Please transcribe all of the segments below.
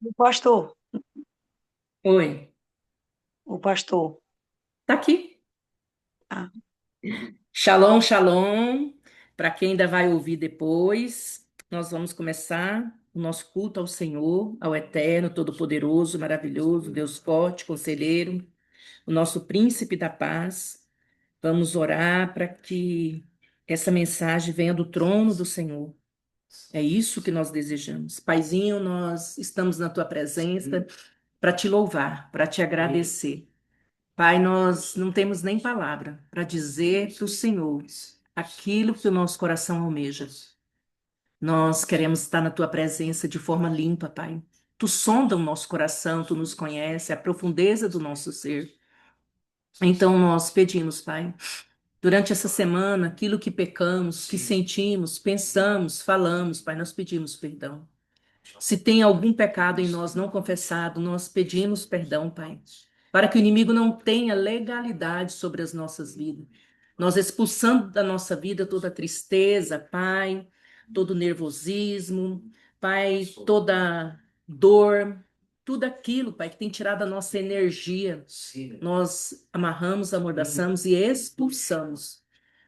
O pastor, Oi, o pastor. tá aqui. Ah, Shalom, shalom. Para quem ainda vai ouvir depois, nós vamos começar o nosso culto ao Senhor, ao Eterno, Todo-Poderoso, Maravilhoso, Deus forte, Conselheiro, o nosso Príncipe da Paz. Vamos orar para que essa mensagem venha do trono do Senhor. É isso que nós desejamos. Paizinho, nós estamos na tua presença para te louvar, para te agradecer. Pai, nós não temos nem palavra para dizer para o Senhor aquilo que o nosso coração almeja. Nós queremos estar na tua presença de forma limpa, Pai. Tu sonda o nosso coração, tu nos conhece, a profundeza do nosso ser. Então nós pedimos, Pai, durante essa semana, aquilo que pecamos, que sentimos, pensamos, falamos, Pai, nós pedimos perdão. Se tem algum pecado em nós não confessado, nós pedimos perdão, Pai, para que o inimigo não tenha legalidade sobre as nossas vidas. Nós expulsando da nossa vida toda tristeza, Pai, todo nervosismo, Pai, toda dor, tudo aquilo, Pai, que tem tirado a nossa energia. Nós amarramos, amordaçamos e expulsamos.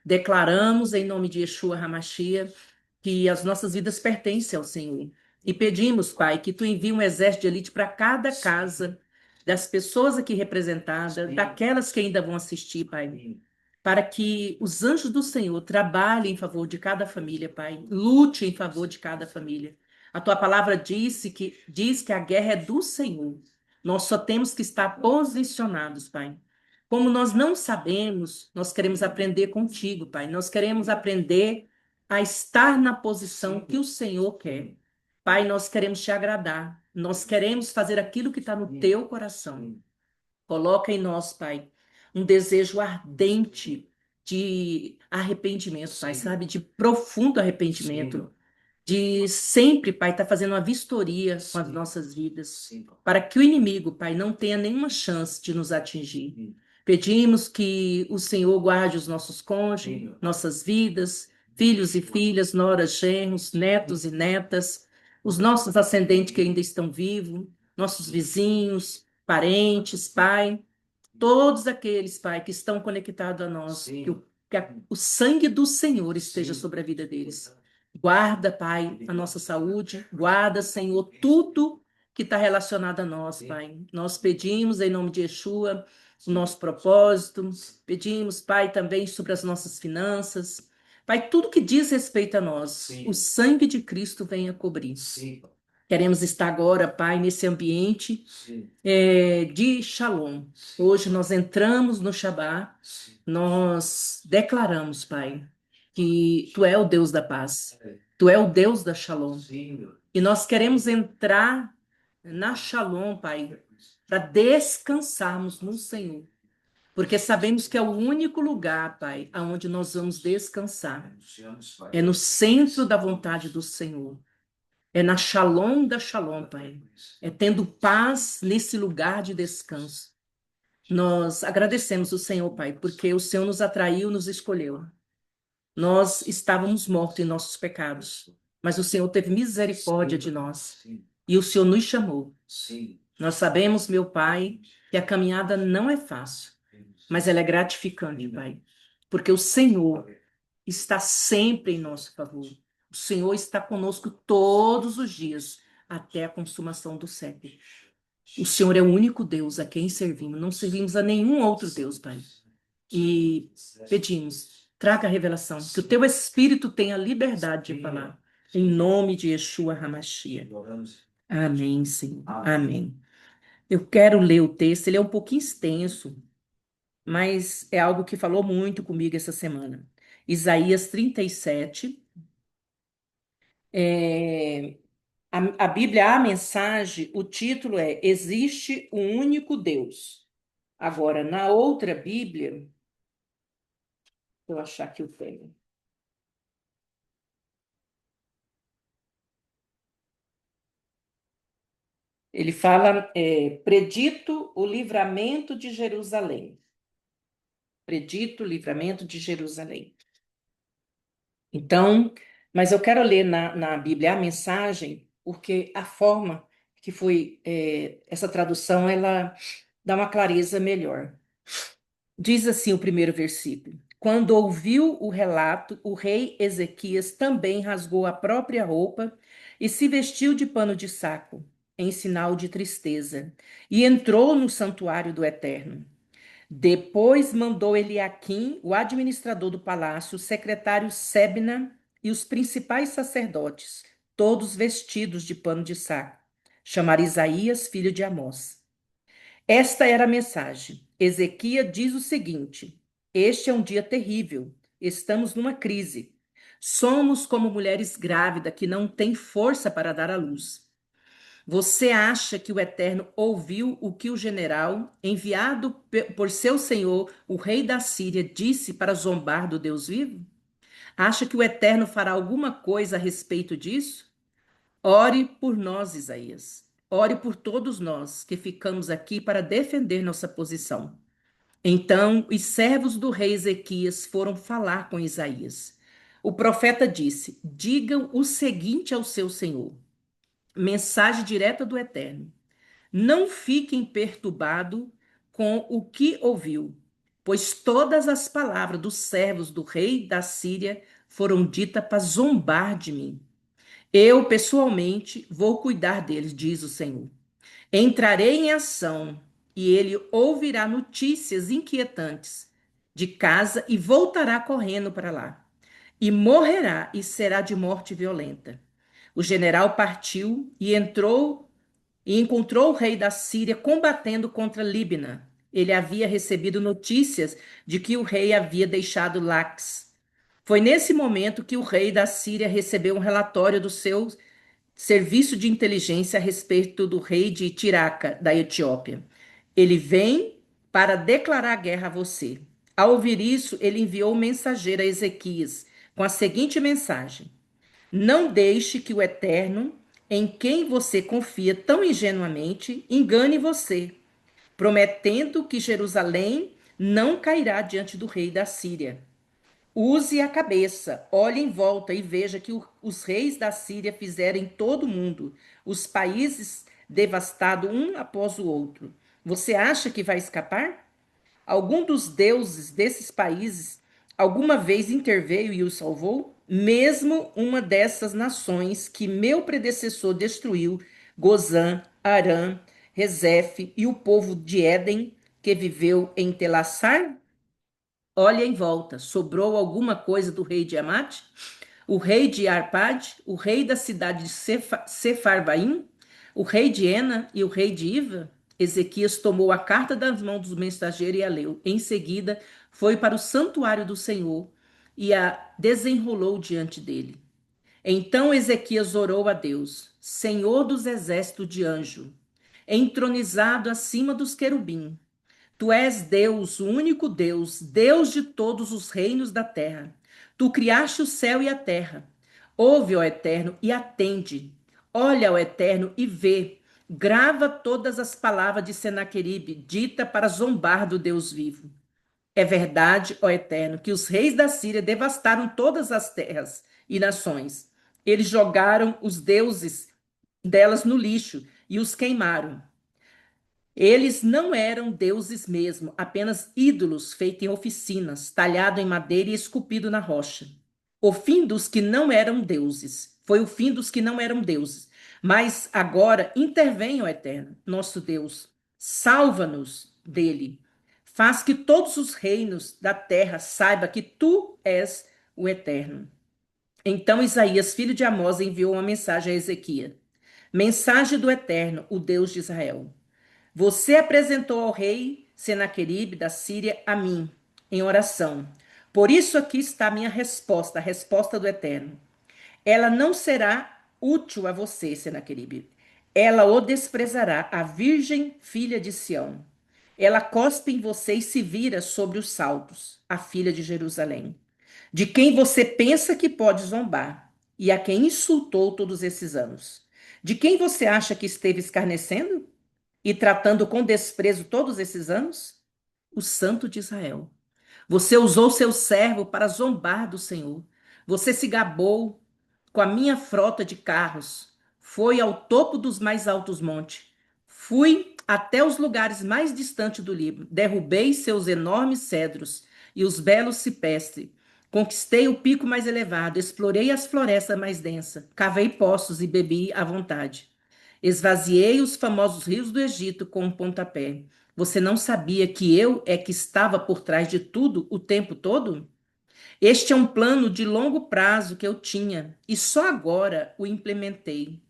Declaramos em nome de Yeshua HaMashiach que as nossas vidas pertencem ao Senhor. E pedimos, Pai, que tu envie um exército de elite para cada casa das pessoas aqui representadas, daquelas que ainda vão assistir, Pai, para que os anjos do Senhor trabalhem em favor de cada família, Pai, lute em favor de cada família. A tua palavra diz que a guerra é do Senhor. Nós só temos que estar posicionados, Pai. Como nós não sabemos, nós queremos aprender contigo, Pai. Nós queremos aprender a estar na posição que o Senhor quer. Pai, nós queremos te agradar. Nós queremos fazer aquilo que está no teu coração. Coloca em nós, Pai, um desejo ardente de arrependimento, Pai, sabe? De profundo arrependimento. De sempre, Pai, estar fazendo uma vistoria com as nossas vidas. Para que o inimigo, Pai, não tenha nenhuma chance de nos atingir. Pedimos que o Senhor guarde os nossos cônjuges, nossas vidas, filhos e filhas, noras, genros, netos e netas, os nossos ascendentes que ainda estão vivos, nossos vizinhos, parentes, Pai, todos aqueles, Pai, que estão conectados a nós, que o sangue do Senhor esteja sobre a vida deles. Guarda, Pai, a nossa saúde, guarda, Senhor, tudo que está relacionado a nós, Pai. Nós pedimos em nome de Yeshua o nosso propósito, pedimos, Pai, também sobre as nossas finanças. Pai, tudo que diz respeito a nós, o sangue de Cristo venha cobrir. Queremos estar agora, Pai, nesse ambiente de Shalom. Hoje nós entramos no Shabá, nós declaramos, Pai, que Tu é o Deus da paz, Tu é o Deus da Shalom. E nós queremos entrar na Shalom, Pai, para descansarmos no Senhor. Porque sabemos que é o único lugar, Pai, aonde nós vamos descansar. É no centro da vontade do Senhor. É na Shalom da Shalom, Pai. É tendo paz nesse lugar de descanso. Nós agradecemos o Senhor, Pai, porque o Senhor nos atraiu, nos escolheu. Nós estávamos mortos em nossos pecados, mas o Senhor teve misericórdia de nós e o Senhor nos chamou. Nós sabemos, meu Pai, que a caminhada não é fácil, mas ela é gratificante, Pai, porque o Senhor está sempre em nosso favor. O Senhor está conosco todos os dias, até a consumação do século. O Senhor é o único Deus a quem servimos, não servimos a nenhum outro Deus, Pai. E pedimos, traga a revelação, que o teu Espírito tenha liberdade de falar. Em nome de Yeshua HaMashiach. Amém, Senhor. Amém. Eu quero ler o texto, ele é um pouquinho extenso, mas é algo que falou muito comigo essa semana. Isaías 37. É, a Bíblia, a mensagem, o título é Existe um único Deus. Agora, na outra Bíblia, deixa eu achar que eu tenho. Ele fala, predito o livramento de Jerusalém. Predito o livramento de Jerusalém. Então, mas eu quero ler na Bíblia a mensagem, porque a forma que foi essa tradução, ela dá uma clareza melhor. Diz assim o primeiro versículo: Quando ouviu o relato, o rei Ezequias também rasgou a própria roupa e se vestiu de pano de saco, em sinal de tristeza, e entrou no santuário do Eterno. Depois mandou Eliaquim, o administrador do palácio, o secretário Sebna e os principais sacerdotes, todos vestidos de pano de saco, chamar Isaías, filho de Amós. Esta era a mensagem. Ezequias diz o seguinte: Este é um dia terrível. Estamos numa crise. Somos como mulheres grávidas que não têm força para dar à luz. Você acha que o Eterno ouviu o que o general, enviado por seu senhor, o rei da Síria, disse para zombar do Deus vivo? Acha que o Eterno fará alguma coisa a respeito disso? Ore por nós, Isaías. Ore por todos nós que ficamos aqui para defender nossa posição. Então, os servos do rei Ezequias foram falar com Isaías. O profeta disse: Digam o seguinte ao seu senhor. Mensagem direta do Eterno. Não fiquem perturbados com o que ouviu, pois todas as palavras dos servos do rei da Síria foram ditas para zombar de mim. Eu, pessoalmente, vou cuidar deles, diz o Senhor. Entrarei em ação e ele ouvirá notícias inquietantes de casa e voltará correndo para lá. E morrerá e será de morte violenta. O general partiu e encontrou o rei da Síria combatendo contra Líbina. Ele havia recebido notícias de que o rei havia deixado Laques. Foi nesse momento que o rei da Síria recebeu um relatório do seu serviço de inteligência a respeito do rei de Tiraca, da Etiópia. Ele vem para declarar guerra a você. Ao ouvir isso, ele enviou um mensageiro a Ezequias com a seguinte mensagem: Não deixe que o Eterno, em quem você confia tão ingenuamente, engane você, prometendo que Jerusalém não cairá diante do rei da Síria. Use a cabeça, olhe em volta e veja que os reis da Síria fizeram em todo o mundo, os países devastados um após o outro. Você acha que vai escapar? Algum dos deuses desses países alguma vez interveio e o salvou? Mesmo uma dessas nações que meu predecessor destruiu, Gozã, Arã, Rezefe e o povo de Éden, que viveu em Telassar? Olha em volta, sobrou alguma coisa do rei de Amate? O rei de Arpade, o rei da cidade de Sefarvaim, o rei de Ena e o rei de Iva? Ezequias tomou a carta das mãos do mensageiro e a leu. Em seguida, foi para o santuário do Senhor e a desenrolou diante dele. Então Ezequias orou a Deus: Senhor dos exércitos de anjo, entronizado acima dos querubim, Tu és Deus, o único Deus, Deus de todos os reinos da terra. Tu criaste o céu e a terra. Ouve, ó Eterno, e atende. Olha, ó Eterno, e vê. Grava todas as palavras de Senaqueribe, dita para zombar do Deus vivo. É verdade, ó Eterno, que os reis da Síria devastaram todas as terras e nações. Eles jogaram os deuses delas no lixo e os queimaram. Eles não eram deuses mesmo, apenas ídolos feitos em oficinas, talhado em madeira e esculpido na rocha. O fim dos que não eram deuses. Foi o fim dos que não eram deuses. Mas agora intervém, ó Eterno, nosso Deus. Salva-nos dele. Faz que todos os reinos da terra saibam que tu és o Eterno. Então Isaías, filho de Amós, enviou uma mensagem a Ezequias. Mensagem do Eterno, o Deus de Israel. Você apresentou ao rei Senaqueribe da Síria a mim, em oração. Por isso aqui está a minha resposta, a resposta do Eterno. Ela não será útil a você, Senaqueribe. Ela o desprezará, a virgem filha de Sião. Ela cospe em você e se vira sobre os saltos, a filha de Jerusalém, de quem você pensa que pode zombar, e a quem insultou todos esses anos. De quem você acha que esteve escarnecendo? E tratando com desprezo todos esses anos? O Santo de Israel. Você usou seu servo para zombar do Senhor. Você se gabou com a minha frota de carros. foi ao topo dos mais altos montes. Fui até os lugares mais distantes do Líbano. Derrubei seus enormes cedros e os belos ciprestes. Conquistei o pico mais elevado, explorei as florestas mais densas, cavei poços e bebi à vontade. Esvaziei os famosos rios do Egito com um pontapé. Você não sabia que eu é que estava por trás de tudo o tempo todo? Este é um plano de longo prazo que eu tinha e só agora o implementei.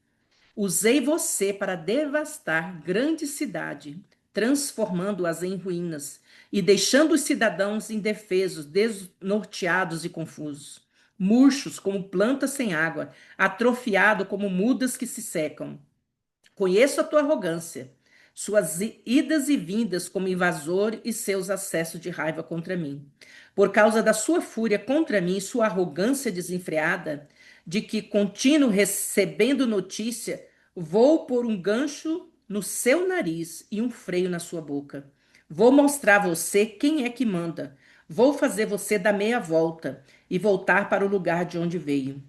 Usei você para devastar grande cidade, transformando-as em ruínas e deixando os cidadãos indefesos, desnorteados e confusos, murchos como plantas sem água, atrofiados como mudas que se secam. Conheço a tua arrogância, suas idas e vindas como invasor e seus acessos de raiva contra mim. Por causa da sua fúria contra mim, sua arrogância desenfreada, de que continuo recebendo notícia, vou pôr um gancho no seu nariz e um freio na sua boca. Vou mostrar a você quem é que manda. Vou fazer você dar meia volta e voltar para o lugar de onde veio.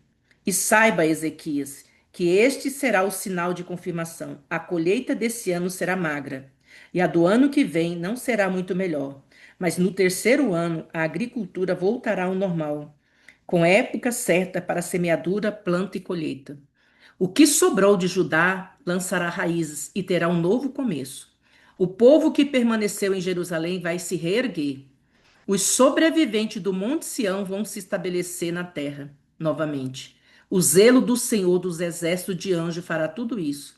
E saiba, Ezequias, que este será o sinal de confirmação. A colheita desse ano será magra, e a do ano que vem não será muito melhor. Mas no terceiro ano, a agricultura voltará ao normal, com época certa para semeadura, planta e colheita. O que sobrou de Judá lançará raízes e terá um novo começo. O povo que permaneceu em Jerusalém vai se reerguer. Os sobreviventes do Monte Sião vão se estabelecer na terra novamente. O zelo do Senhor dos exércitos de anjo fará tudo isso.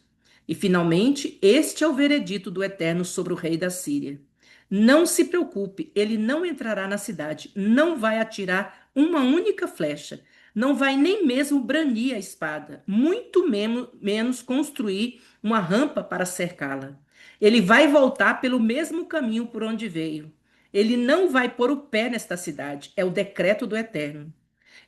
E finalmente, este é o veredito do Eterno sobre o rei da Síria. Não se preocupe, ele não entrará na cidade, não vai atirar uma única flecha, não vai nem mesmo brandir a espada, muito menos construir uma rampa para cercá-la. Ele vai voltar pelo mesmo caminho por onde veio. Ele não vai pôr o pé nesta cidade, é o decreto do Eterno.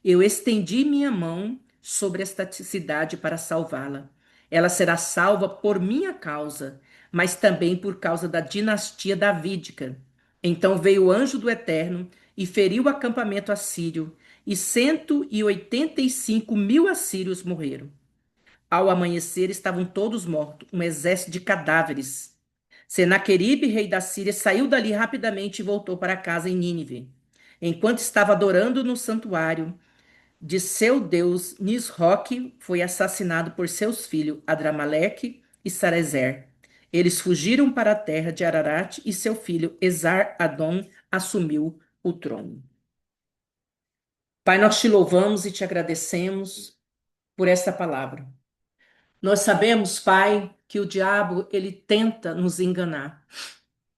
Eu estendi minha mão sobre esta cidade para salvá-la. Ela será salva por minha causa, mas também por causa da dinastia davídica. Então veio o anjo do Eterno e feriu o acampamento assírio, e 185.000 assírios morreram. Ao amanhecer estavam todos mortos, um exército de cadáveres. Senaqueribe, rei da Síria, saiu dali rapidamente e voltou para casa em Nínive. Enquanto estava adorando no santuário de seu deus Nisroque, foi assassinado por seus filhos Adramaleque e Sarezer. Eles fugiram para a terra de Ararat e seu filho Esar-Adon assumiu o trono. Pai, nós te louvamos e te agradecemos por esta palavra. Nós sabemos, Pai, que o diabo ele tenta nos enganar,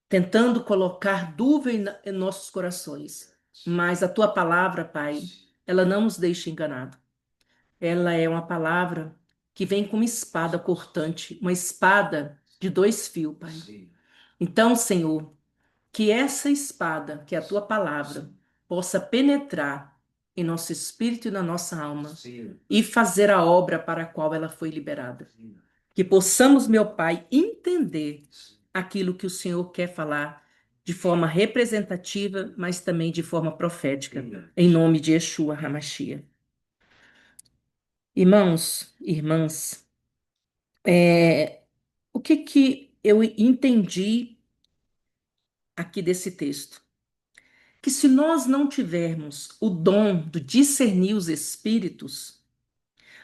tentando colocar dúvida em nossos corações. Mas a tua palavra, Pai, ela não nos deixa enganados. Ela é uma palavra que vem com uma espada cortante, uma espada de dois fios, Pai. Então, Senhor, que essa espada, que é a tua palavra, possa penetrar em nosso espírito e na nossa alma e fazer a obra para a qual ela foi liberada. Que possamos, meu Pai, entender aquilo que o Senhor quer falar de forma representativa, mas também de forma profética, em nome de Yeshua HaMashiach. Irmãos, irmãs, o que eu entendi aqui desse texto? Que se nós não tivermos o dom de discernir os espíritos,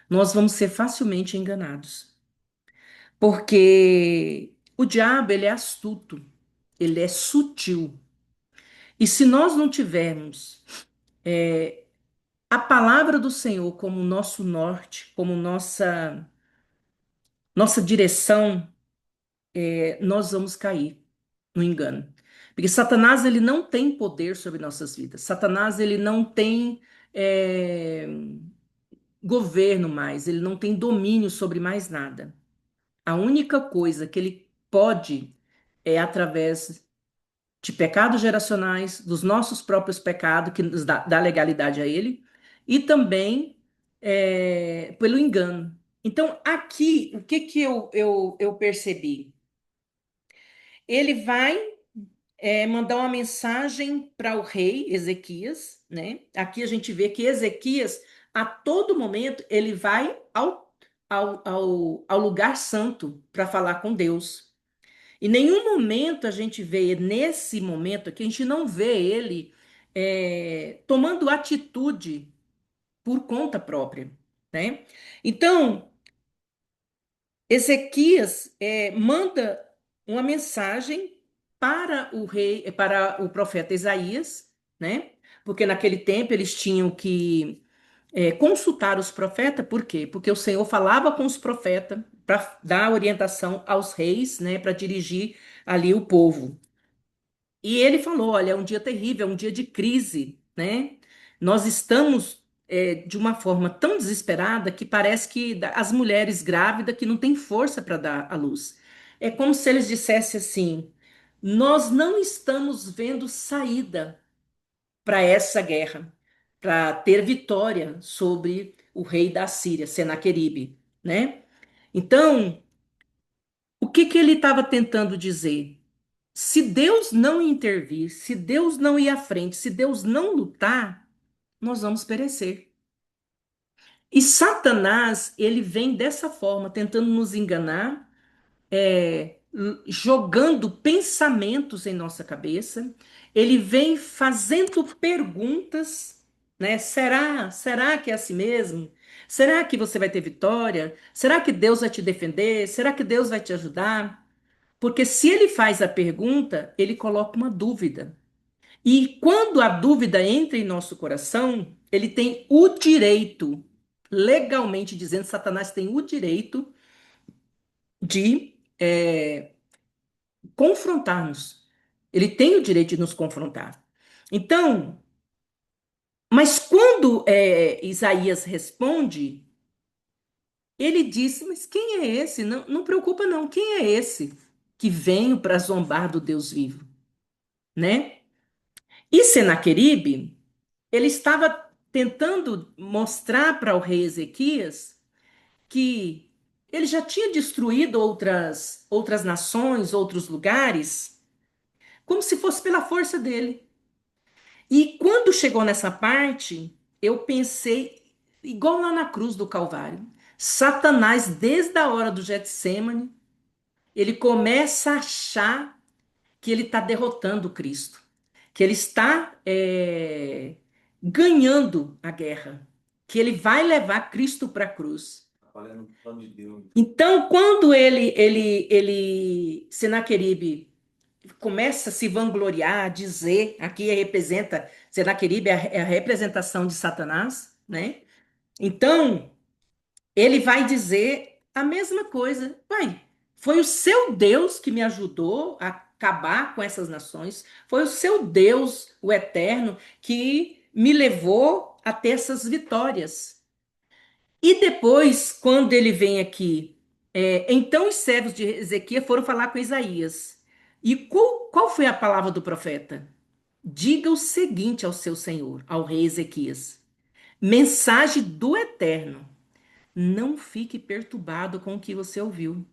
nós vamos ser facilmente enganados. Porque o diabo, ele é astuto, ele é sutil. E se nós não tivermos a palavra do Senhor como nosso norte, como nossa direção, nós vamos cair no engano. Porque Satanás, ele não tem poder sobre nossas vidas. Satanás, ele não tem é, governo mais, ele não tem domínio sobre mais nada. A única coisa que ele pode é através de pecados geracionais, dos nossos próprios pecados, que nos dá legalidade a ele, e também pelo engano. Então, aqui, o que que eu percebi? Ele vai mandar uma mensagem para o rei Ezequias, né? Aqui a gente vê que Ezequias, a todo momento, ele vai ao lugar santo para falar com Deus. Em nenhum momento a gente vê, nesse momento aqui, a gente não vê ele tomando atitude por conta própria, né? Então, Ezequias manda uma mensagem para o rei, para o profeta Isaías, né? Porque naquele tempo eles tinham que consultar os profetas, por quê? Porque o Senhor falava com os profetas para dar orientação aos reis, né? Para dirigir ali o povo. E ele falou: olha, é um dia terrível, é um dia de crise, né? Nós estamos de uma forma tão desesperada que parece que as mulheres grávidas que não têm força para dar à luz. É como se eles dissessem assim: nós não estamos vendo saída para essa guerra, para ter vitória sobre o rei da Síria, Senaqueribe, né? Então, o que que ele estava tentando dizer? Se Deus não intervir, se Deus não ir à frente, se Deus não lutar, nós vamos perecer. E Satanás, ele vem dessa forma, tentando nos enganar, jogando pensamentos em nossa cabeça. Ele vem fazendo perguntas, né? Será que é assim mesmo? Será que você vai ter vitória? Será que Deus vai te defender? Será que Deus vai te ajudar? Porque se ele faz a pergunta, ele coloca uma dúvida. E quando a dúvida entra em nosso coração, ele tem o direito, legalmente dizendo, Satanás tem o direito de confrontar-nos. Ele tem o direito de nos confrontar. Então, mas quando Isaías responde, ele disse: Mas quem é esse? Não, não preocupa, não. Quem é esse que veio para zombar do Deus vivo? Né? E Senaqueribe, ele estava tentando mostrar para o rei Ezequias que ele já tinha destruído outras nações, outros lugares, como se fosse pela força dele. E quando chegou nessa parte, eu pensei, igual lá na cruz do Calvário, Satanás, desde a hora do Getsemane, ele começa a achar que ele está derrotando Cristo, que ele está ganhando a guerra, que ele vai levar Cristo para a cruz. Então, quando Senaqueribe começa a se vangloriar, a dizer, aqui representa, Senaqueribe é a representação de Satanás, né? Então, ele vai dizer a mesma coisa. Pai, foi o seu Deus que me ajudou a acabar com essas nações. Foi o seu Deus, o Eterno, que me levou a ter essas vitórias. E depois, quando ele vem aqui, então os servos de Ezequias foram falar com Isaías. E qual foi a palavra do profeta? Diga o seguinte ao seu senhor, ao rei Ezequias: mensagem do Eterno. Não fique perturbado com o que você ouviu,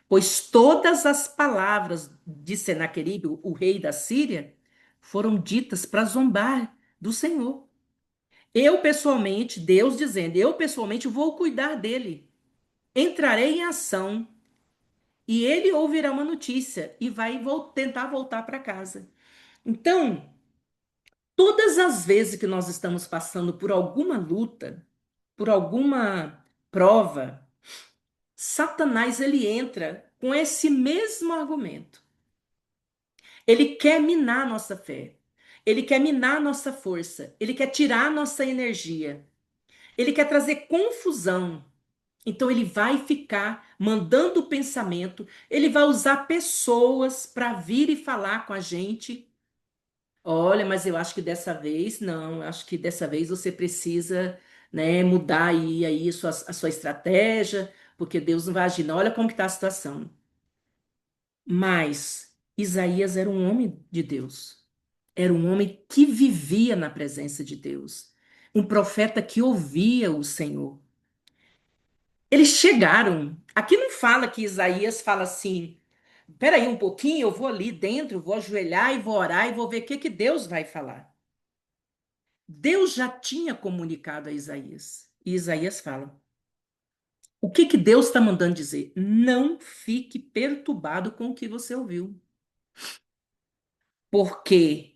pois todas as palavras de Senaqueribe, o rei da Síria, foram ditas para zombar do Senhor. Eu pessoalmente, Deus dizendo, eu pessoalmente vou cuidar dele. Entrarei em ação e ele ouvirá uma notícia e vai tentar voltar para casa. Então, todas as vezes que nós estamos passando por alguma luta, por alguma prova, Satanás ele entra com esse mesmo argumento. Ele quer minar nossa fé. Ele quer minar nossa força. Ele quer tirar nossa energia. Ele quer trazer confusão. Então ele vai ficar mandando o pensamento, ele vai usar pessoas para vir e falar com a gente. Olha, mas eu acho que dessa vez não, eu acho que dessa vez você precisa, né, mudar aí a sua estratégia, porque Deus não vai agir. Não. Olha como que está a situação. Mas Isaías era um homem de Deus. Era um homem que vivia na presença de Deus. Um profeta que ouvia o Senhor. Eles chegaram. Aqui não fala que Isaías fala assim: peraí um pouquinho, eu vou ali dentro, vou ajoelhar e vou orar e vou ver o que Deus vai falar. Deus já tinha comunicado a Isaías. E Isaías fala: O que que Deus está mandando dizer? Não fique perturbado com o que você ouviu, porque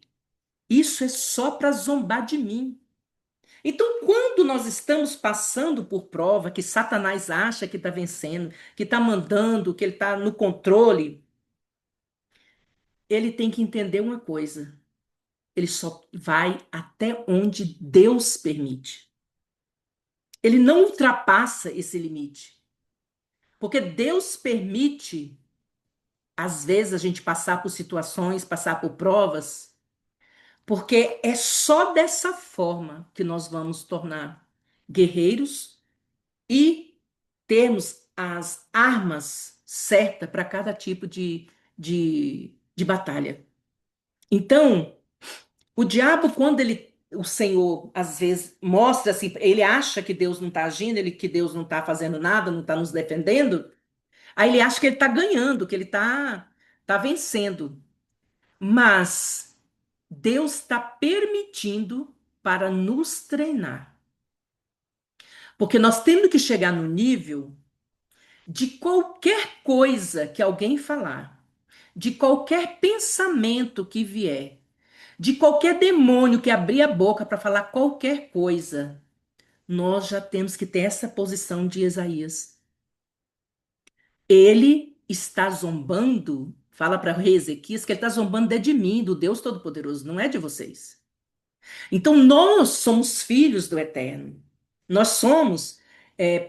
isso é só para zombar de mim. Então, quando nós estamos passando por prova, que Satanás acha que está vencendo, que está mandando, que ele está no controle, ele tem que entender uma coisa: ele só vai até onde Deus permite. Ele não ultrapassa esse limite, porque Deus permite, às vezes, a gente passar por situações, passar por provas, porque é só dessa forma que nós vamos tornar guerreiros e termos as armas certas para cada tipo de batalha. Então, o diabo, quando o Senhor, às vezes, mostra assim, ele acha que Deus não está agindo, que Deus não está fazendo nada, não está nos defendendo, aí ele acha que ele está ganhando, que ele tá vencendo. Mas Deus está permitindo para nos treinar. Porque nós temos que chegar no nível de qualquer coisa que alguém falar, de qualquer pensamento que vier, de qualquer demônio que abrir a boca para falar qualquer coisa, nós já temos que ter essa posição de Isaías. Ele está zombando, fala para o rei Ezequias que ele está zombando é de mim, do Deus Todo-Poderoso, não é de vocês. Então nós somos filhos do Eterno. Nós somos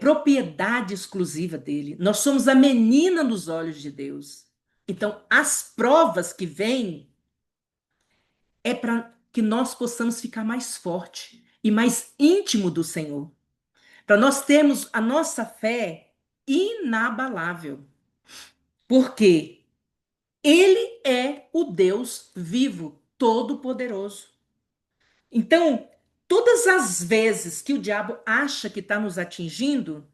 propriedade exclusiva dele. Nós somos a menina nos olhos de Deus. Então as provas que vêm é para que nós possamos ficar mais forte e mais íntimo do Senhor, para nós termos a nossa fé inabalável, porque ele é o Deus vivo, todo-poderoso. Então, todas as vezes que o diabo acha que está nos atingindo,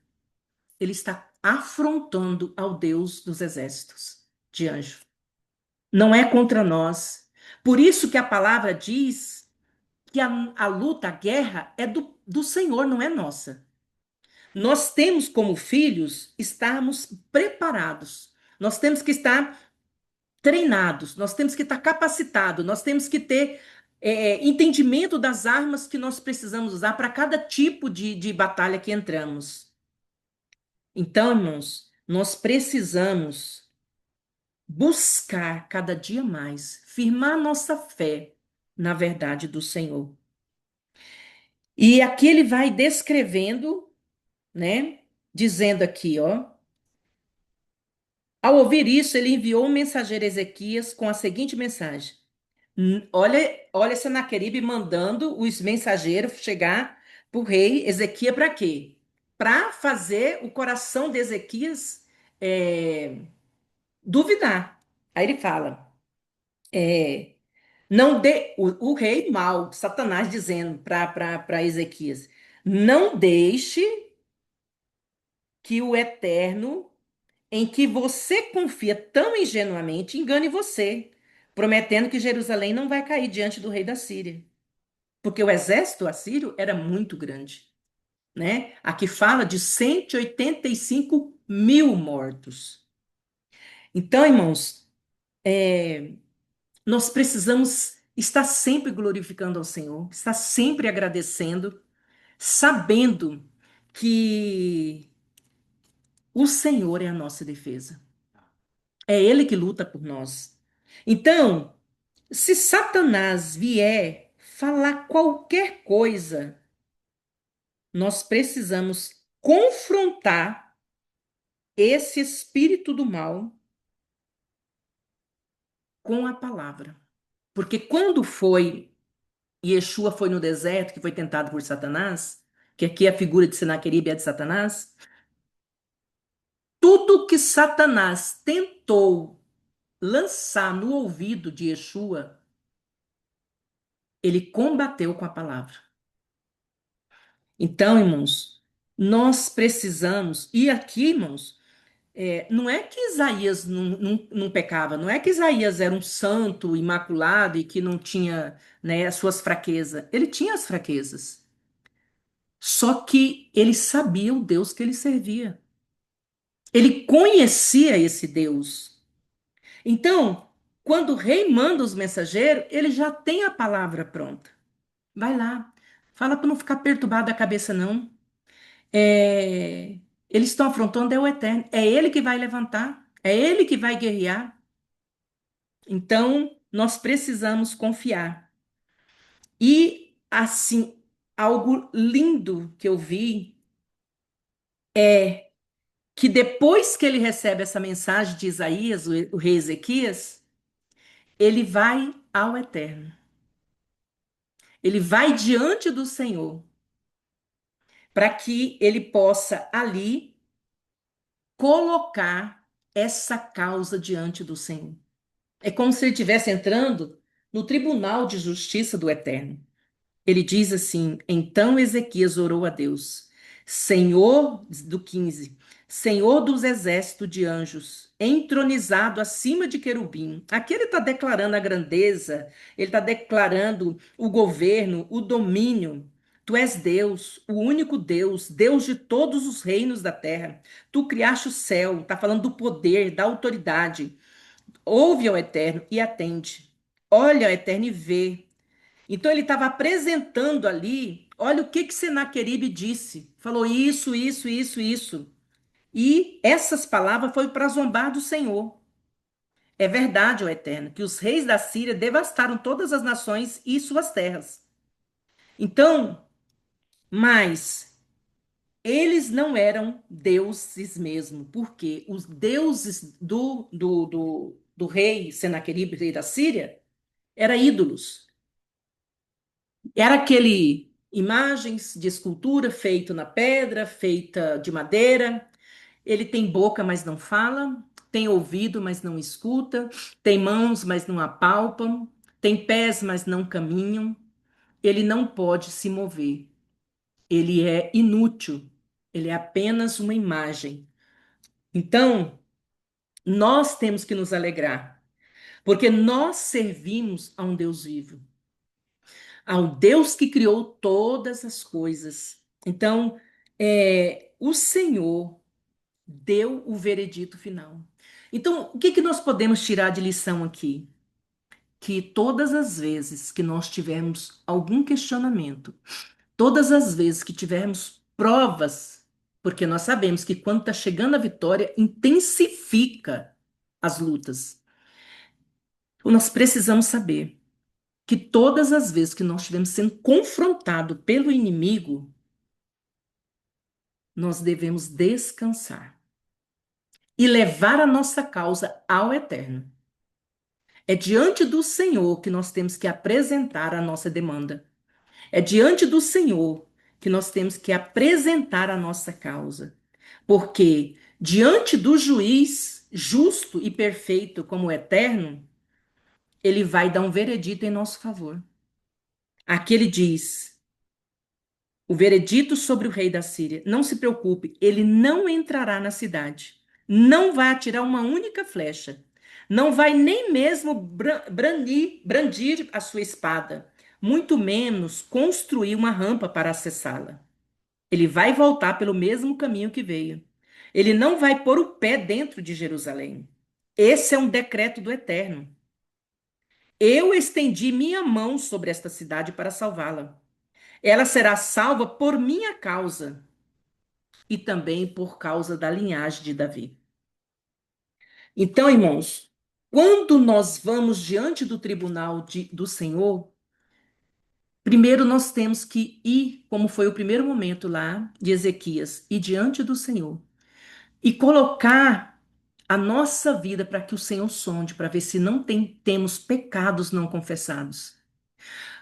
ele está afrontando ao Deus dos exércitos de anjo. Não é contra nós. Por isso que a palavra diz que a luta, a guerra é do Senhor, não é nossa. Nós temos como filhos estarmos preparados. Nós temos que estar treinados, nós temos que estar capacitados, nós temos que ter entendimento das armas que nós precisamos usar para cada tipo de batalha que entramos. Então, irmãos, nós precisamos buscar cada dia mais, firmar nossa fé na verdade do Senhor. E aqui ele vai descrevendo, né? Dizendo aqui, ó. Ao ouvir isso, ele enviou um mensageiro a Ezequias com a seguinte mensagem: olha Senaqueribe mandando os mensageiros chegar para o rei Ezequias para quê? Para fazer o coração de Ezequias duvidar. Aí ele fala, não dê, o rei mau, Satanás dizendo para Ezequias, não deixe que o Eterno, em que você confia tão ingenuamente, engane você, prometendo que Jerusalém não vai cair diante do rei da Síria. Porque o exército assírio era muito grande, né? Aqui fala de 185 mil mortos. Então, irmãos, nós precisamos estar sempre glorificando ao Senhor, estar sempre agradecendo, sabendo que o Senhor é a nossa defesa. É Ele que luta por nós. Então, se Satanás vier falar qualquer coisa, nós precisamos confrontar esse espírito do mal com a palavra. Porque quando Yeshua foi no deserto, que foi tentado por Satanás, que aqui é a figura de Senaqueribe é de Satanás, tudo que Satanás tentou lançar no ouvido de Yeshua, ele combateu com a palavra. Então, irmãos, nós precisamos, e aqui, irmãos, não é que Isaías não pecava, não é que Isaías era um santo imaculado e que não tinha, né, as suas fraquezas. Ele tinha as fraquezas. Só que ele sabia o Deus que ele servia. Ele conhecia esse Deus. Então, quando o rei manda os mensageiros, ele já tem a palavra pronta. Vai lá. Fala para não ficar perturbado a cabeça, não. É, eles estão afrontando é o Eterno. É ele que vai levantar. É ele que vai guerrear. Então, nós precisamos confiar. E, assim, algo lindo que eu vi que depois que ele recebe essa mensagem de Isaías, o rei Ezequias, ele vai ao Eterno. Ele vai diante do Senhor para que ele possa ali colocar essa causa diante do Senhor. É como se ele estivesse entrando no tribunal de justiça do Eterno. Ele diz assim: então Ezequias orou a Deus, Senhor do 15, Senhor dos exércitos de anjos, entronizado acima de querubim. Aqui ele está declarando a grandeza, ele está declarando o governo, o domínio. Tu és Deus, o único Deus, Deus de todos os reinos da terra. Tu criaste o céu, está falando do poder, da autoridade. Ouve ao Eterno e atende. Olha ao Eterno e vê. Então ele estava apresentando ali, olha o que Senaqueribe disse. Falou isso, isso, isso, isso. E essas palavras foi para zombar do Senhor. É verdade, ó Eterno, que os reis da Síria devastaram todas as nações e suas terras. Então, mas eles não eram deuses mesmo, porque os deuses do rei Senaqueribe, rei da Síria, eram ídolos. Era aquele imagens de escultura feito na pedra, feita de madeira. Ele tem boca, mas não fala, tem ouvido, mas não escuta, tem mãos, mas não apalpam, tem pés, mas não caminham. Ele não pode se mover. Ele é inútil. Ele é apenas uma imagem. Então, nós temos que nos alegrar, porque nós servimos a um Deus vivo, ao Deus que criou todas as coisas. Então, o Senhor deu o veredito final. Então, o que que nós podemos tirar de lição aqui? Que todas as vezes que nós tivermos algum questionamento, todas as vezes que tivermos provas, porque nós sabemos que quando está chegando a vitória, intensifica as lutas. Nós precisamos saber que todas as vezes que nós estivermos sendo confrontados pelo inimigo, nós devemos descansar e levar a nossa causa ao Eterno. É diante do Senhor que nós temos que apresentar a nossa demanda. É diante do Senhor que nós temos que apresentar a nossa causa. Porque diante do juiz justo e perfeito como o Eterno, ele vai dar um veredito em nosso favor. Aqui ele diz: o veredito sobre o rei da Síria. Não se preocupe, ele não entrará na cidade. Não vai atirar uma única flecha. Não vai nem mesmo brandir a sua espada, muito menos construir uma rampa para acessá-la. Ele vai voltar pelo mesmo caminho que veio. Ele não vai pôr o pé dentro de Jerusalém. Esse é um decreto do Eterno. Eu estendi minha mão sobre esta cidade para salvá-la. Ela será salva por minha causa e também por causa da linhagem de Davi. Então, irmãos, quando nós vamos diante do tribunal do Senhor, primeiro nós temos que ir, como foi o primeiro momento lá de Ezequias, ir diante do Senhor e colocar a nossa vida para que o Senhor sonde, para ver se não temos pecados não confessados.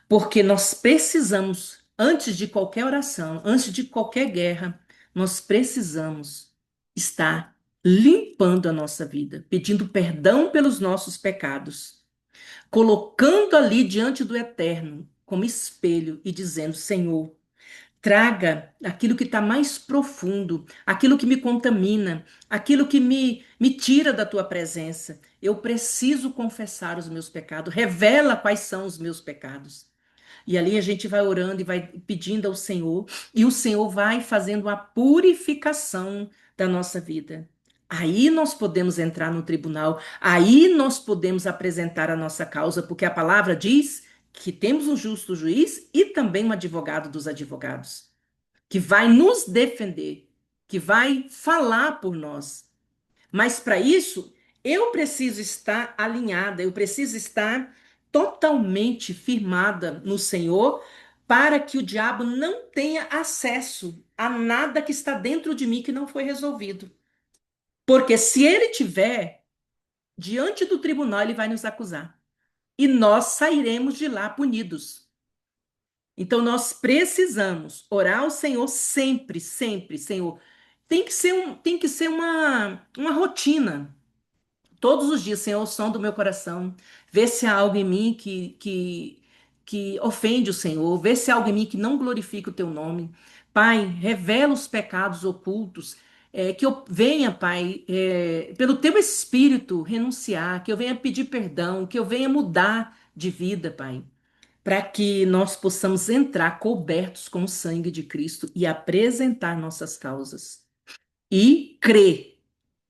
Porque nós precisamos, antes de qualquer oração, antes de qualquer guerra, nós precisamos estar limpando a nossa vida, pedindo perdão pelos nossos pecados, colocando ali diante do Eterno como espelho e dizendo: Senhor, traga aquilo que está mais profundo, aquilo que me contamina, aquilo que me tira da tua presença. Eu preciso confessar os meus pecados, revela quais são os meus pecados. E ali a gente vai orando e vai pedindo ao Senhor, e o Senhor vai fazendo a purificação da nossa vida. Aí nós podemos entrar no tribunal, aí nós podemos apresentar a nossa causa, porque a palavra diz que temos um justo juiz e também um advogado dos advogados, que vai nos defender, que vai falar por nós. Mas para isso, eu preciso estar alinhada, eu preciso estar totalmente firmada no Senhor, para que o diabo não tenha acesso a nada que está dentro de mim que não foi resolvido. Porque se ele tiver diante do tribunal, ele vai nos acusar. E nós sairemos de lá punidos. Então nós precisamos orar ao Senhor sempre, sempre, Senhor. Tem que ser uma rotina. Todos os dias, Senhor, o som do meu coração. Vê se há algo em mim que ofende o Senhor. Vê se há algo em mim que não glorifica o teu nome. Pai, revela os pecados ocultos. Que eu venha, Pai, pelo teu Espírito, renunciar. Que eu venha pedir perdão. Que eu venha mudar de vida, Pai. Para que nós possamos entrar cobertos com o sangue de Cristo e apresentar nossas causas. E crer,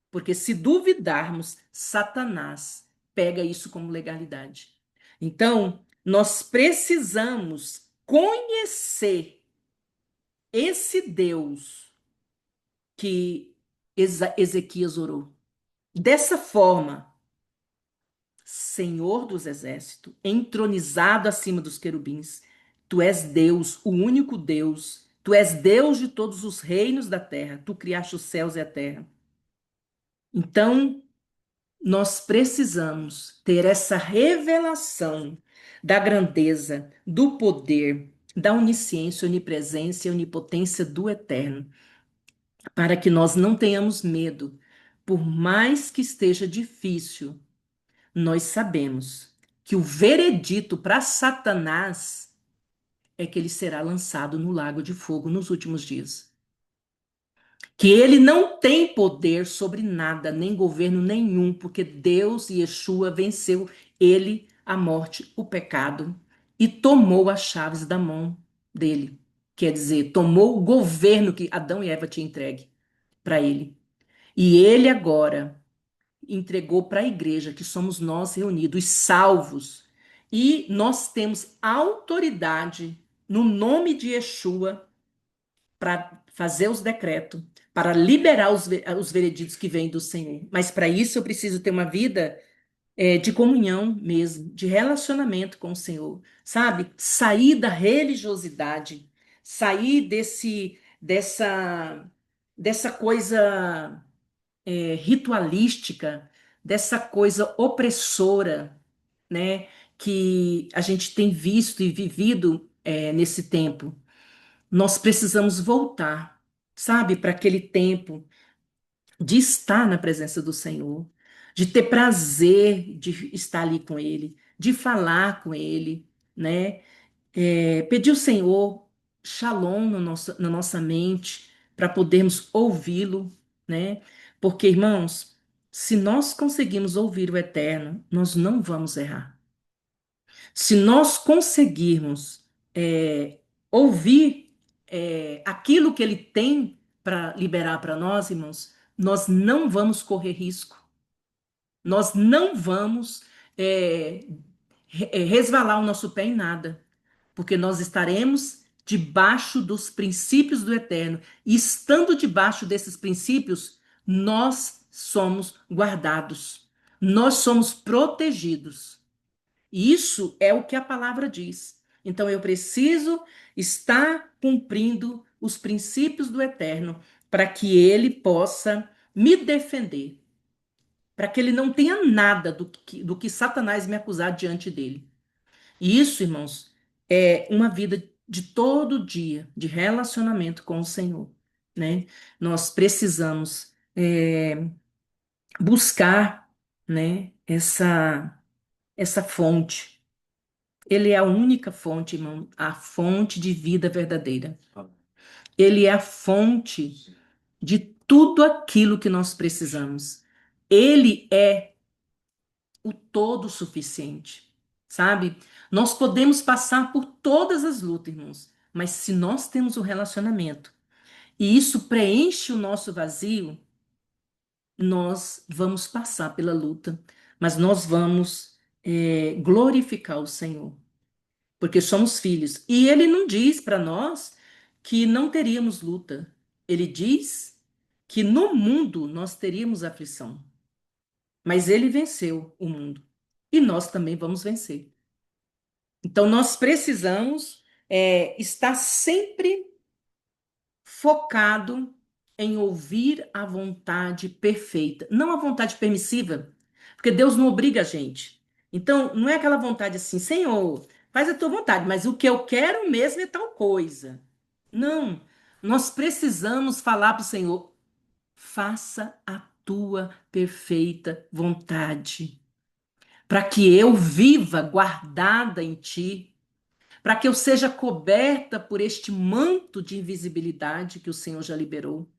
porque se duvidarmos, Satanás pega isso como legalidade. Então, nós precisamos conhecer esse Deus que Ezequias orou. Dessa forma, Senhor dos exércitos, entronizado acima dos querubins, tu és Deus, o único Deus. Tu és Deus de todos os reinos da terra. Tu criaste os céus e a terra. Então, nós precisamos ter essa revelação da grandeza, do poder, da onisciência, onipresença e onipotência do Eterno, para que nós não tenhamos medo. Por mais que esteja difícil, nós sabemos que o veredito para Satanás é que ele será lançado no lago de fogo nos últimos dias. Que ele não tem poder sobre nada, nem governo nenhum, porque Deus e Yeshua venceu ele, a morte, o pecado, e tomou as chaves da mão dele. Quer dizer, tomou o governo que Adão e Eva tinham entregue para ele. E ele agora entregou para a igreja, que somos nós reunidos, salvos. E nós temos autoridade no nome de Yeshua para fazer os decretos, para liberar os vereditos que vêm do Senhor. Mas para isso eu preciso ter uma vida de comunhão mesmo, de relacionamento com o Senhor, sabe? Sair da religiosidade, sair dessa coisa ritualística, dessa coisa opressora, né? Que a gente tem visto e vivido nesse tempo. Nós precisamos voltar, sabe, para aquele tempo de estar na presença do Senhor, de ter prazer de estar ali com Ele, de falar com Ele, né? Pedir ao Senhor shalom na nossa mente, para podermos ouvi-lo, né? Porque, irmãos, se nós conseguimos ouvir o Eterno, nós não vamos errar. Se nós conseguirmos ouvir aquilo que ele tem para liberar para nós, irmãos, nós não vamos correr risco. Nós não vamos é, resvalar o nosso pé em nada, porque nós estaremos debaixo dos princípios do Eterno. E estando debaixo desses princípios, nós somos guardados, nós somos protegidos. E isso é o que a palavra diz. Então eu preciso estar cumprindo os princípios do Eterno para que ele possa me defender, para que ele não tenha nada do que Satanás me acusar diante dele. E isso, irmãos, é uma vida de todo dia, de relacionamento com o Senhor, né? Nós precisamos buscar, né, essa fonte. Ele é a única fonte, irmão, a fonte de vida verdadeira. Ele é a fonte de tudo aquilo que nós precisamos. Ele é o todo suficiente, sabe? Nós podemos passar por todas as lutas, irmãos, mas se nós temos um relacionamento e isso preenche o nosso vazio, nós vamos passar pela luta, mas nós vamos glorificar o Senhor, porque somos filhos. E Ele não diz para nós que não teríamos luta. Ele diz que no mundo nós teríamos aflição, mas Ele venceu o mundo e nós também vamos vencer. Então nós precisamos estar sempre focado em ouvir a vontade perfeita, não a vontade permissiva, porque Deus não obriga a gente. Então, não é aquela vontade assim, Senhor, faz a tua vontade, mas o que eu quero mesmo é tal coisa. Não, nós precisamos falar para o Senhor, faça a tua perfeita vontade, para que eu viva guardada em ti, para que eu seja coberta por este manto de invisibilidade que o Senhor já liberou.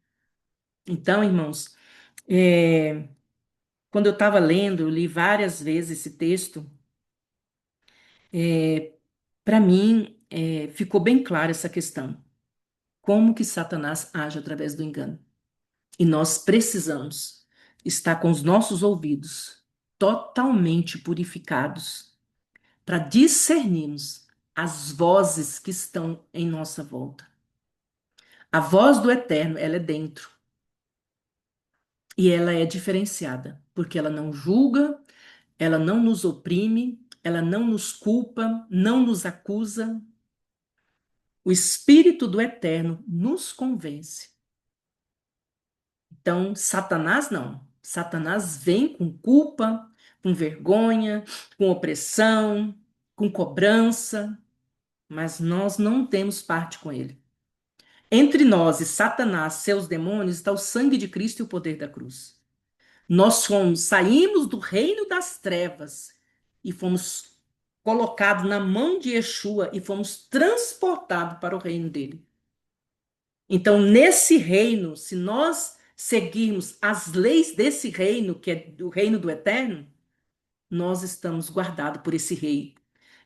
Então, irmãos, é, quando eu estava lendo, eu li várias vezes esse texto, para mim, ficou bem clara essa questão. Como que Satanás age através do engano? E nós precisamos estar com os nossos ouvidos totalmente purificados para discernirmos as vozes que estão em nossa volta. A voz do Eterno, ela é dentro. E ela é diferenciada, porque ela não julga, ela não nos oprime, ela não nos culpa, não nos acusa. O Espírito do Eterno nos convence. Então, Satanás não. Satanás vem com culpa, com vergonha, com opressão, com cobrança, mas nós não temos parte com ele. Entre nós e Satanás, seus demônios, está o sangue de Cristo e o poder da cruz. Saímos do reino das trevas e fomos colocados na mão de Yeshua e fomos transportados para o reino dele. Então, nesse reino, se nós seguirmos as leis desse reino, que é o reino do eterno, nós estamos guardados por esse rei,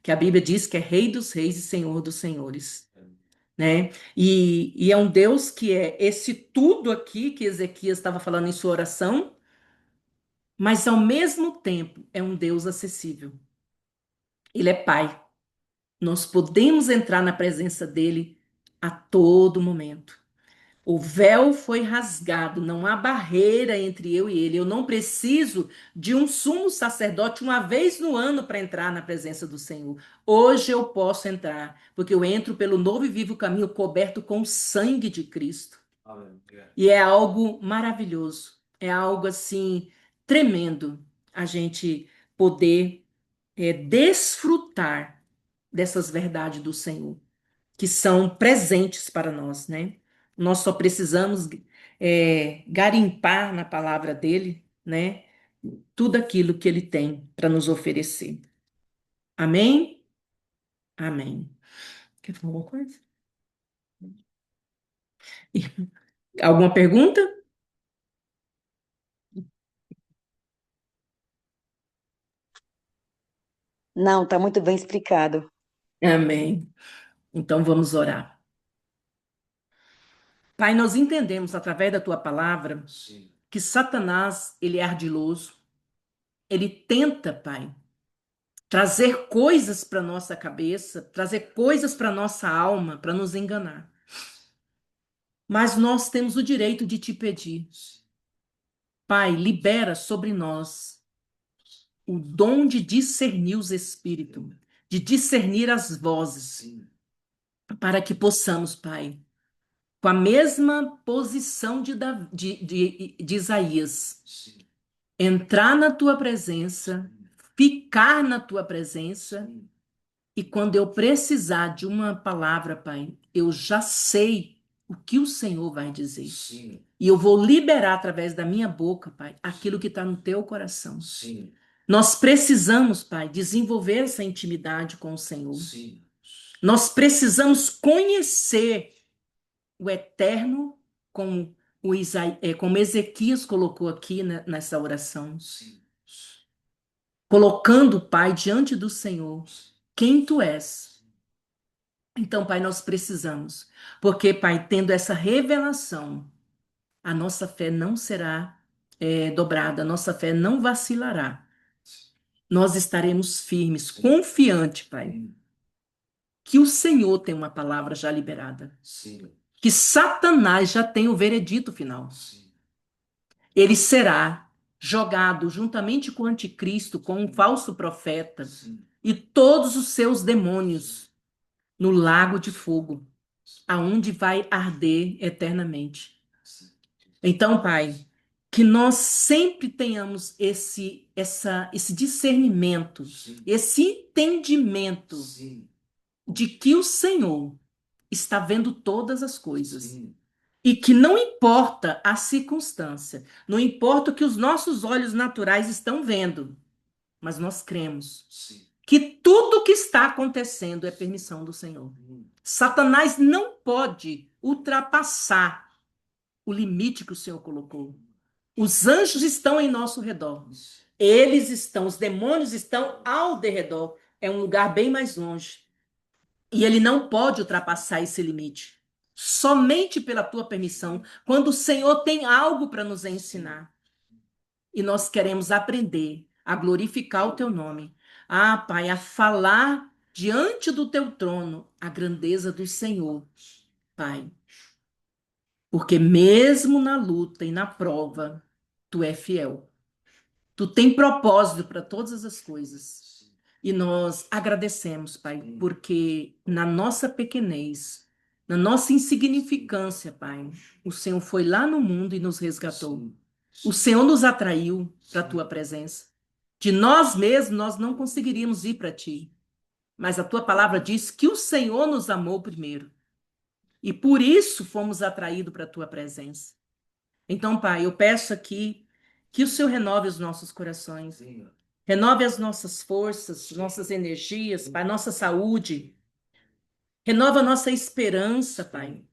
que a Bíblia diz que é rei dos reis e senhor dos senhores, né? E é um Deus que é esse tudo aqui que Ezequias estava falando em sua oração, mas ao mesmo tempo é um Deus acessível. Ele é Pai. Nós podemos entrar na presença dele a todo momento. O véu foi rasgado, não há barreira entre eu e ele. Eu não preciso de um sumo sacerdote uma vez no ano para entrar na presença do Senhor. Hoje eu posso entrar, porque eu entro pelo novo e vivo caminho coberto com o sangue de Cristo. E é algo maravilhoso, é algo assim tremendo a gente poder desfrutar dessas verdades do Senhor, que são presentes para nós, né? Nós só precisamos garimpar na palavra dele, né? Tudo aquilo que ele tem para nos oferecer. Amém? Amém. Quer falar alguma coisa? Alguma pergunta? Não, está muito bem explicado. Amém. Então vamos orar. Pai, nós entendemos através da tua palavra que Satanás, ele é ardiloso, ele tenta, Pai, trazer coisas para nossa cabeça, trazer coisas para nossa alma, para nos enganar. Mas nós temos o direito de te pedir, Pai, libera sobre nós o dom de discernir os espíritos, de discernir as vozes, para que possamos, Pai, com a mesma posição de Isaías, entrar na tua presença, ficar na tua presença, e quando eu precisar de uma palavra, Pai, eu já sei o que o Senhor vai dizer. E eu vou liberar através da minha boca, Pai, aquilo que está no teu coração. Nós precisamos, Pai, desenvolver essa intimidade com o Senhor. Nós precisamos conhecer o eterno, como Ezequias colocou aqui nessa oração. Colocando, Pai, diante do Senhor, quem tu és. Então, Pai, nós precisamos, porque, Pai, tendo essa revelação, a nossa fé não será dobrada, a nossa fé não vacilará. Nós estaremos firmes, confiante, Pai, que o Senhor tem uma palavra já liberada, que Satanás já tem o veredito final. Ele será jogado juntamente com o anticristo, com um falso profeta e todos os seus demônios no lago de fogo, aonde vai arder eternamente. Então, Pai, que nós sempre tenhamos esse discernimento, esse entendimento de que o Senhor está vendo todas as coisas. E que não importa a circunstância, não importa o que os nossos olhos naturais estão vendo, mas nós cremos que tudo que está acontecendo é permissão do Senhor. Satanás não pode ultrapassar o limite que o Senhor colocou. Os anjos estão em nosso redor. Eles estão, os demônios estão ao derredor. É um lugar bem mais longe. E ele não pode ultrapassar esse limite. Somente pela tua permissão, quando o Senhor tem algo para nos ensinar. E nós queremos aprender a glorificar o teu nome. Ah, Pai, a falar diante do teu trono a grandeza do Senhor, Pai. Porque mesmo na luta e na prova, tu é fiel. Tu tem propósito para todas as coisas. E nós agradecemos, Pai, porque na nossa pequenez, na nossa insignificância, Pai, o Senhor foi lá no mundo e nos resgatou. O Senhor nos atraiu para a tua presença. De nós mesmos, nós não conseguiríamos ir para ti. Mas a tua palavra diz que o Senhor nos amou primeiro. E por isso fomos atraídos para a tua presença. Então, Pai, eu peço aqui que o Senhor renove os nossos corações. Renove as nossas forças, nossas energias, Pai, nossa saúde. Renova a nossa esperança, Pai.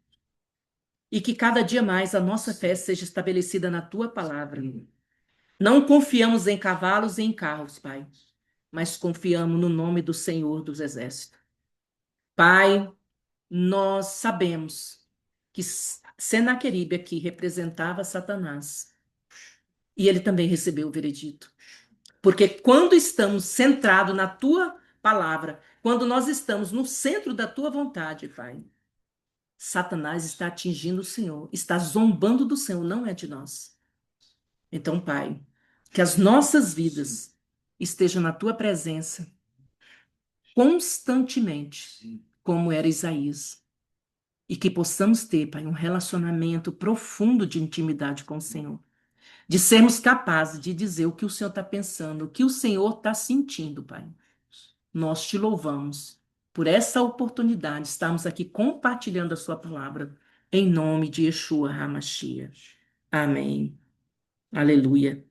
E que cada dia mais a nossa fé seja estabelecida na tua palavra. Não confiamos em cavalos e em carros, Pai, mas confiamos no nome do Senhor dos Exércitos. Pai, nós sabemos que Senaqueribe aqui representava Satanás. E ele também recebeu o veredito. Porque quando estamos centrados na tua palavra, quando nós estamos no centro da tua vontade, Pai, Satanás está atingindo o Senhor, está zombando do Senhor, não é de nós. Então, Pai, que as nossas vidas estejam na tua presença constantemente, como era Isaías. E que possamos ter, Pai, um relacionamento profundo de intimidade com o Senhor. De sermos capazes de dizer o que o Senhor está pensando, o que o Senhor está sentindo, Pai. Nós te louvamos por essa oportunidade de estarmos aqui compartilhando a sua palavra, em nome de Yeshua HaMashiach. Amém. Aleluia.